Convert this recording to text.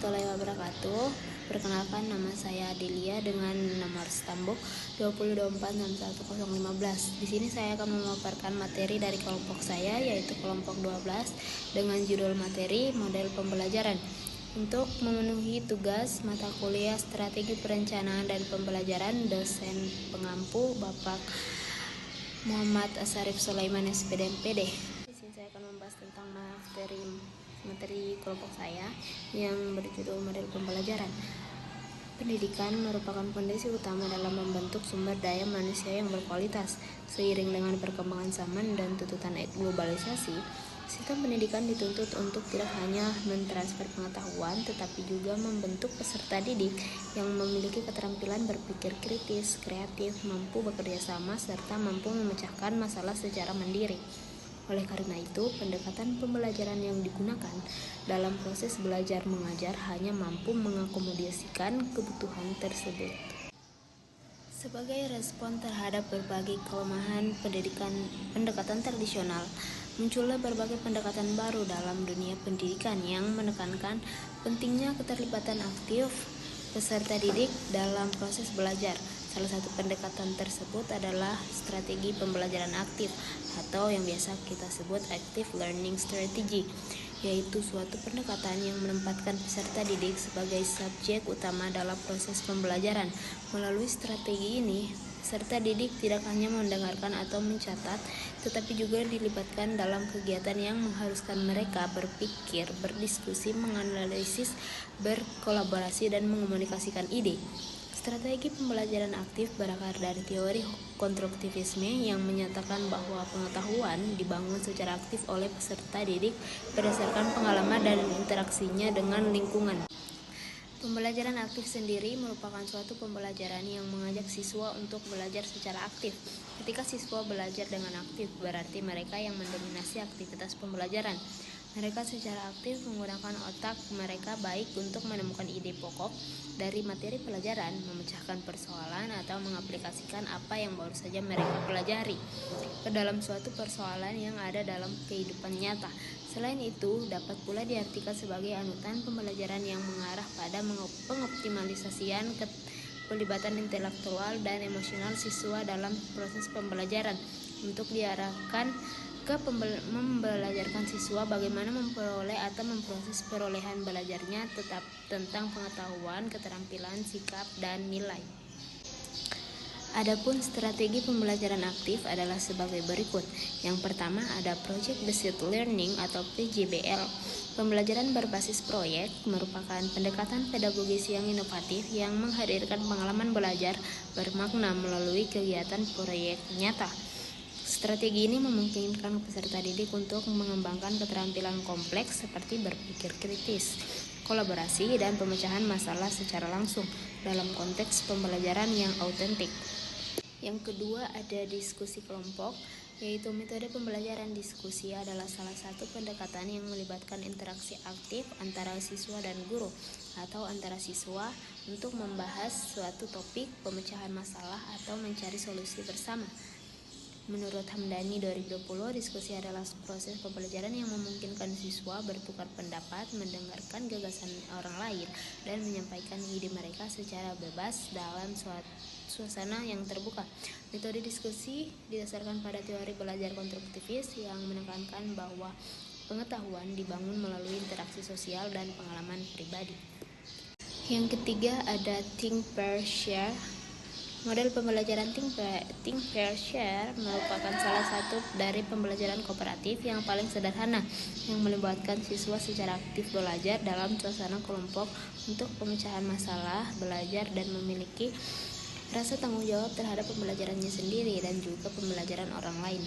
warahmatullahi wabarakatuh. Perkenalkan, nama saya Adelia dengan nomor stambuk 202461015. Di sini saya akan memaparkan materi dari kelompok saya, yaitu kelompok 12 dengan judul materi model pembelajaran. Untuk memenuhi tugas mata kuliah Strategi Perencanaan dan Pembelajaran, dosen pengampu Bapak Muhammad Asarif Sulaiman SPD MPD. Di sini saya akan membahas tentang materi kelompok saya yang berjudul model pembelajaran. Pendidikan merupakan fondasi utama dalam membentuk sumber daya manusia yang berkualitas. Seiring dengan perkembangan zaman dan tuntutan globalisasi, sistem pendidikan dituntut untuk tidak hanya mentransfer pengetahuan, tetapi juga membentuk peserta didik yang memiliki keterampilan berpikir kritis, kreatif, mampu bekerja sama, serta mampu memecahkan masalah secara mandiri. Oleh karena itu, pendekatan pembelajaran yang digunakan dalam proses belajar mengajar hanya mampu mengakomodasikan kebutuhan tersebut. Sebagai respon terhadap berbagai kelemahan pendekatan tradisional, muncullah berbagai pendekatan baru dalam dunia pendidikan yang menekankan pentingnya keterlibatan aktif peserta didik dalam proses belajar. Salah satu pendekatan tersebut adalah strategi pembelajaran aktif atau yang biasa kita sebut active learning strategy, yaitu suatu pendekatan yang menempatkan peserta didik sebagai subjek utama dalam proses pembelajaran. Melalui strategi ini, peserta didik tidak hanya mendengarkan atau mencatat, tetapi juga dilibatkan dalam kegiatan yang mengharuskan mereka berpikir, berdiskusi, menganalisis, berkolaborasi, dan mengomunikasikan ide. Strategi pembelajaran aktif berakar dari teori konstruktivisme yang menyatakan bahwa pengetahuan dibangun secara aktif oleh peserta didik berdasarkan pengalaman dan interaksinya dengan lingkungan. Pembelajaran aktif sendiri merupakan suatu pembelajaran yang mengajak siswa untuk belajar secara aktif. Ketika siswa belajar dengan aktif, berarti mereka yang mendominasi aktivitas pembelajaran. Mereka secara aktif menggunakan otak mereka baik untuk menemukan ide pokok dari materi pelajaran, memecahkan persoalan, atau mengaplikasikan apa yang baru saja mereka pelajari ke dalam suatu persoalan yang ada dalam kehidupan nyata. Selain itu, dapat pula diartikan sebagai anutan pembelajaran yang mengarah pada pengoptimalisasian pelibatan intelektual dan emosional siswa dalam proses pembelajaran untuk diarahkan ke membelajarkan siswa bagaimana memperoleh atau memproses perolehan belajarnya tetap tentang pengetahuan, keterampilan, sikap, dan nilai. Adapun strategi pembelajaran aktif adalah sebagai berikut. Yang pertama ada Project Based Learning atau PJBL. Pembelajaran berbasis proyek merupakan pendekatan pedagogis yang inovatif yang menghadirkan pengalaman belajar bermakna melalui kegiatan proyek nyata. Strategi ini memungkinkan peserta didik untuk mengembangkan keterampilan kompleks seperti berpikir kritis, kolaborasi, dan pemecahan masalah secara langsung dalam konteks pembelajaran yang autentik. Yang kedua ada diskusi kelompok, yaitu metode pembelajaran diskusi adalah salah satu pendekatan yang melibatkan interaksi aktif antara siswa dan guru atau antara siswa untuk membahas suatu topik, pemecahan masalah, atau mencari solusi bersama. Menurut Hamdani 2020, diskusi adalah proses pembelajaran yang memungkinkan siswa bertukar pendapat, mendengarkan gagasan orang lain, dan menyampaikan ide mereka secara bebas dalam suasana yang terbuka. Metode diskusi didasarkan pada teori belajar konstruktivis yang menekankan bahwa pengetahuan dibangun melalui interaksi sosial dan pengalaman pribadi. Yang ketiga ada Think, Pair, Share. Model pembelajaran Think, Pair, Share merupakan salah satu dari pembelajaran kooperatif yang paling sederhana, yang melibatkan siswa secara aktif belajar dalam suasana kelompok untuk pemecahan masalah, belajar, dan memiliki rasa tanggung jawab terhadap pembelajarannya sendiri dan juga pembelajaran orang lain.